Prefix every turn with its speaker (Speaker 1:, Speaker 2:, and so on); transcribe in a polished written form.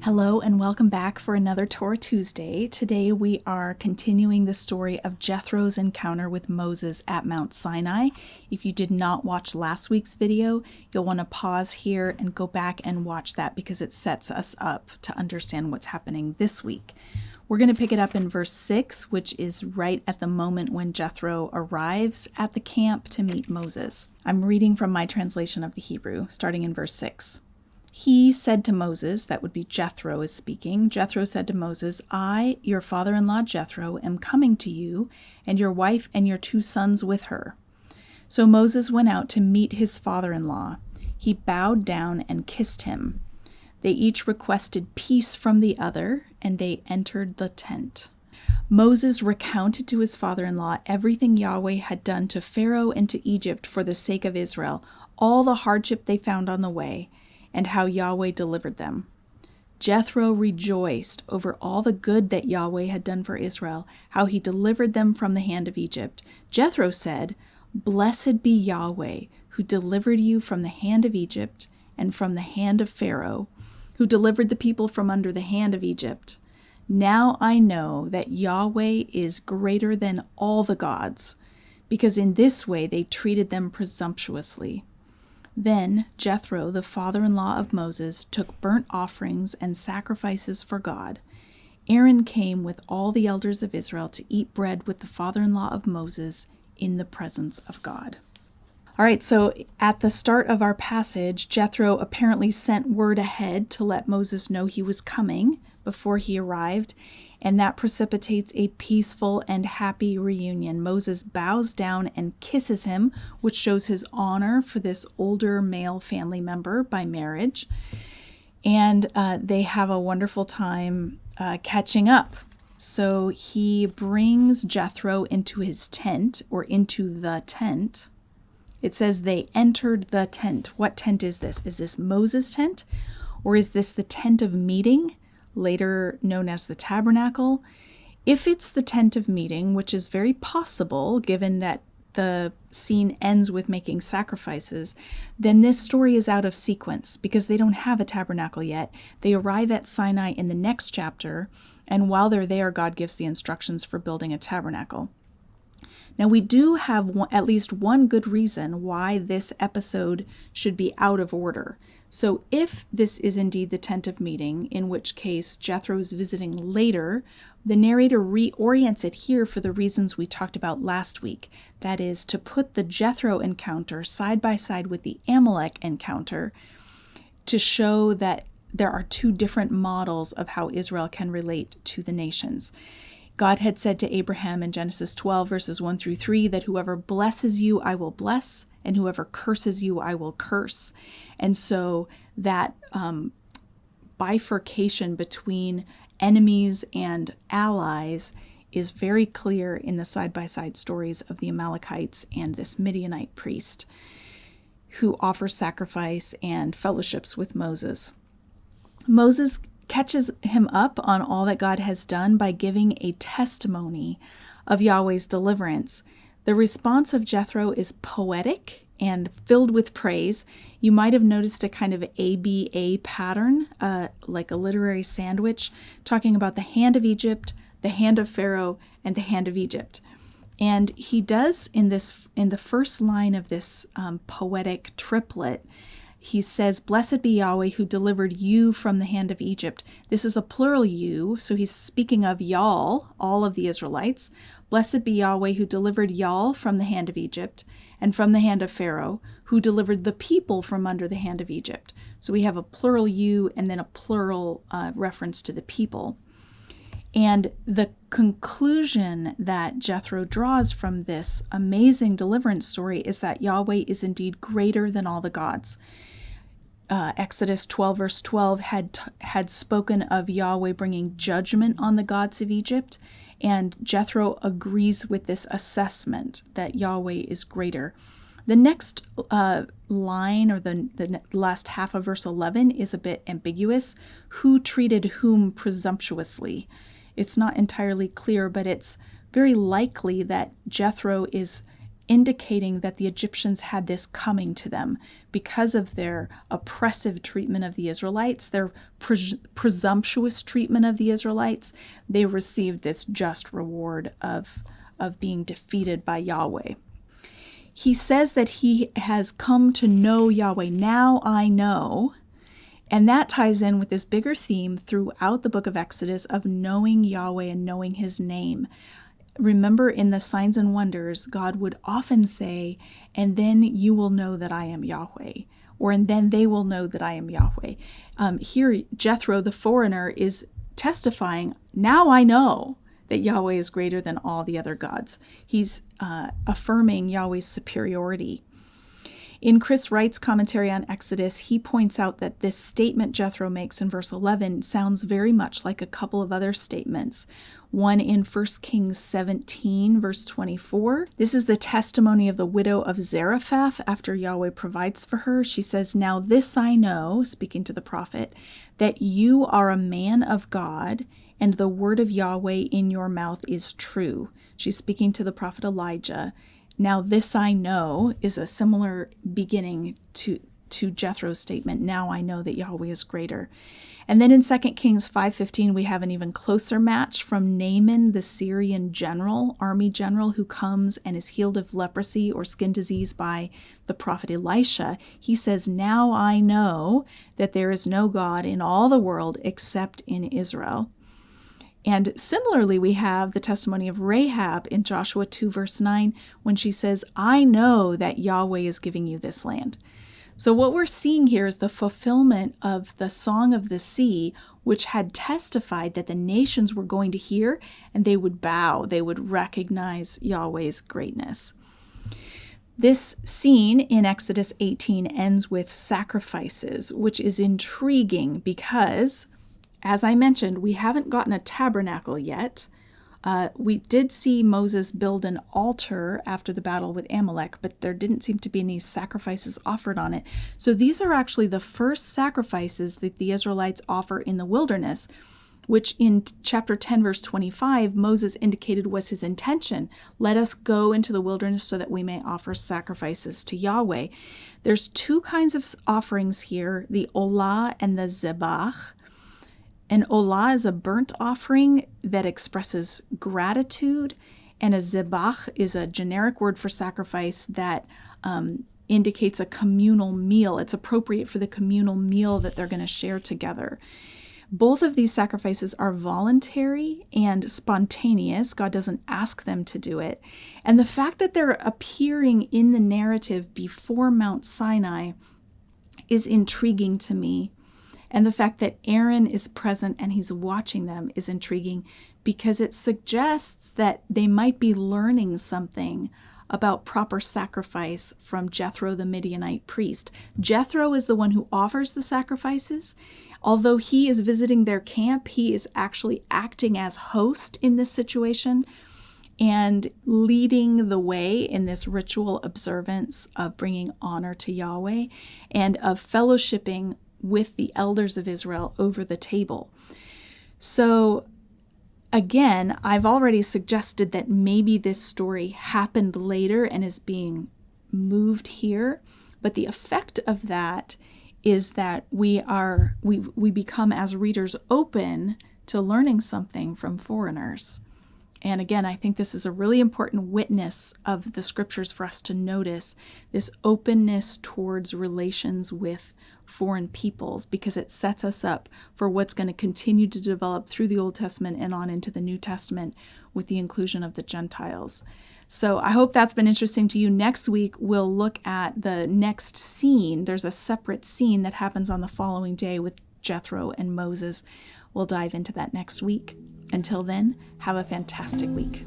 Speaker 1: Hello and welcome back for another Torah Tuesday. Today we are continuing the story of Jethro's encounter with Moses at Mount Sinai. If you did not watch last week's video, you'll want to pause here and go back and watch that because it sets us up to understand what's happening this week. We're going to pick it up in verse 6, which is right at the moment when Jethro arrives at the camp to meet Moses. I'm reading from my translation of the Hebrew, starting in verse 6. He said to Moses, that would be Jethro is speaking, Jethro said to Moses, I, your father-in-law Jethro, am coming to you, and your wife and your 2 sons with her. So Moses went out to meet his father-in-law. He bowed down and kissed him. They each requested peace from the other, and they entered the tent. Moses recounted to his father-in-law everything Yahweh had done to Pharaoh and to Egypt for the sake of Israel, all the hardship they found on the way, and how Yahweh delivered them. Jethro rejoiced over all the good that Yahweh had done for Israel, how he delivered them from the hand of Egypt. Jethro said, Blessed be Yahweh, who delivered you from the hand of Egypt and from the hand of Pharaoh, who delivered the people from under the hand of Egypt. Now I know that Yahweh is greater than all the gods, because in this way they treated them presumptuously. Then Jethro, the father-in-law of Moses, took burnt offerings and sacrifices for God. Aaron came with all the elders of Israel to eat bread with the father-in-law of Moses in the presence of God. All right, so at the start of our passage, Jethro apparently sent word ahead to let Moses know he was coming before he arrived, and that precipitates a peaceful and happy reunion. Moses bows down and kisses him, which shows his honor for this older male family member by marriage. And they have a wonderful time catching up. So he brings Jethro into his tent, or into the tent. It says they entered the tent. What tent is this? Is this Moses' tent? Or is this the tent of meeting, later known as the tabernacle? If it's the tent of meeting, which is very possible given that the scene ends with making sacrifices, then this story is out of sequence because they don't have a tabernacle yet. They arrive at Sinai in the next chapter, and while they're there, God gives the instructions for building a tabernacle. Now, we do have at least one good reason why this episode should be out of order. So if this is indeed the tent of meeting, in which case Jethro is visiting later, the narrator reorients it here for the reasons we talked about last week. That is, to put the Jethro encounter side by side with the Amalek encounter to show that there are 2 different models of how Israel can relate to the nations. God had said to Abraham in Genesis 12, verses 1 through 3, that whoever blesses you, I will bless, and whoever curses you, I will curse. And so that bifurcation between enemies and allies is very clear in the side-by-side stories of the Amalekites and this Midianite priest who offers sacrifice and fellowships with Moses. Moses catches him up on all that God has done by giving a testimony of Yahweh's deliverance. The response of Jethro is poetic and filled with praise. You might have noticed a kind of ABA pattern, like a literary sandwich, talking about the hand of Egypt, the hand of Pharaoh, and the hand of Egypt. And he does in the first line of this poetic triplet, he says, Blessed be Yahweh who delivered you from the hand of Egypt. This is a plural you, so he's speaking of y'all, all of the Israelites. Blessed be Yahweh who delivered y'all from the hand of Egypt and from the hand of Pharaoh, who delivered the people from under the hand of Egypt. So we have a plural you and then a plural reference to the people. And the conclusion that Jethro draws from this amazing deliverance story is that Yahweh is indeed greater than all the gods. Exodus 12, verse 12 had spoken of Yahweh bringing judgment on the gods of Egypt, and Jethro agrees with this assessment that Yahweh is greater. The next line, or the last half of verse 11, is a bit ambiguous. Who treated whom presumptuously? It's not entirely clear, but it's very likely that Jethro is indicating that the Egyptians had this coming to them because of their oppressive treatment of the Israelites, their presumptuous treatment of the Israelites. They received this just reward of being defeated by Yahweh. He says that he has come to know Yahweh. Now I know. And that ties in with this bigger theme throughout the book of Exodus of knowing Yahweh and knowing his name. Remember, in the signs and wonders, God would often say, and then you will know that I am Yahweh, or and then they will know that I am Yahweh. Here, Jethro, the foreigner, is testifying, now I know that Yahweh is greater than all the other gods. He's affirming Yahweh's superiority. In Chris Wright's commentary on Exodus, he points out that this statement Jethro makes in verse 11 sounds very much like a couple of other statements. One in 1 Kings 17, verse 24. This is the testimony of the widow of Zarephath after Yahweh provides for her. She says, now this I know, speaking to the prophet, that you are a man of God, and the word of Yahweh in your mouth is true. She's speaking to the prophet Elijah. Now this I know is a similar beginning to Jethro's statement. Now I know that Yahweh is greater. And then in 2 Kings 5:15, we have an even closer match from Naaman, the Syrian army general, who comes and is healed of leprosy or skin disease by the prophet Elisha. He says, now I know that there is no God in all the world except in Israel. And similarly, we have the testimony of Rahab in Joshua 2, verse 9, when she says, I know that Yahweh is giving you this land. So what we're seeing here is the fulfillment of the Song of the Sea, which had testified that the nations were going to hear and they would bow, they would recognize Yahweh's greatness. This scene in Exodus 18 ends with sacrifices, which is intriguing because, as I mentioned, we haven't gotten a tabernacle yet. We did see Moses build an altar after the battle with Amalek, but there didn't seem to be any sacrifices offered on it. So these are actually the first sacrifices that the Israelites offer in the wilderness, which in chapter 10, verse 25, Moses indicated was his intention. Let us go into the wilderness so that we may offer sacrifices to Yahweh. There's two kinds of offerings here, the olah and the zebach. An olah is a burnt offering that expresses gratitude, and a zebach is a generic word for sacrifice that indicates a communal meal. It's appropriate for the communal meal that they're going to share together. Both of these sacrifices are voluntary and spontaneous. God doesn't ask them to do it. And the fact that they're appearing in the narrative before Mount Sinai is intriguing to me. And the fact that Aaron is present and he's watching them is intriguing because it suggests that they might be learning something about proper sacrifice from Jethro, the Midianite priest. Jethro is the one who offers the sacrifices. Although he is visiting their camp, he is actually acting as host in this situation and leading the way in this ritual observance of bringing honor to Yahweh and of fellowshipping with the elders of Israel over the table. So again, I've already suggested that maybe this story happened later and is being moved here, but the effect of that is that we become as readers open to learning something from foreigners. And again, I think this is a really important witness of the scriptures for us to notice, this openness towards relations with foreign peoples, because it sets us up for what's going to continue to develop through the Old Testament and on into the New Testament with the inclusion of the Gentiles. So I hope that's been interesting to you. Next week, we'll look at the next scene. There's a separate scene that happens on the following day with Jethro and Moses. We'll dive into that next week. Until then, have a fantastic week.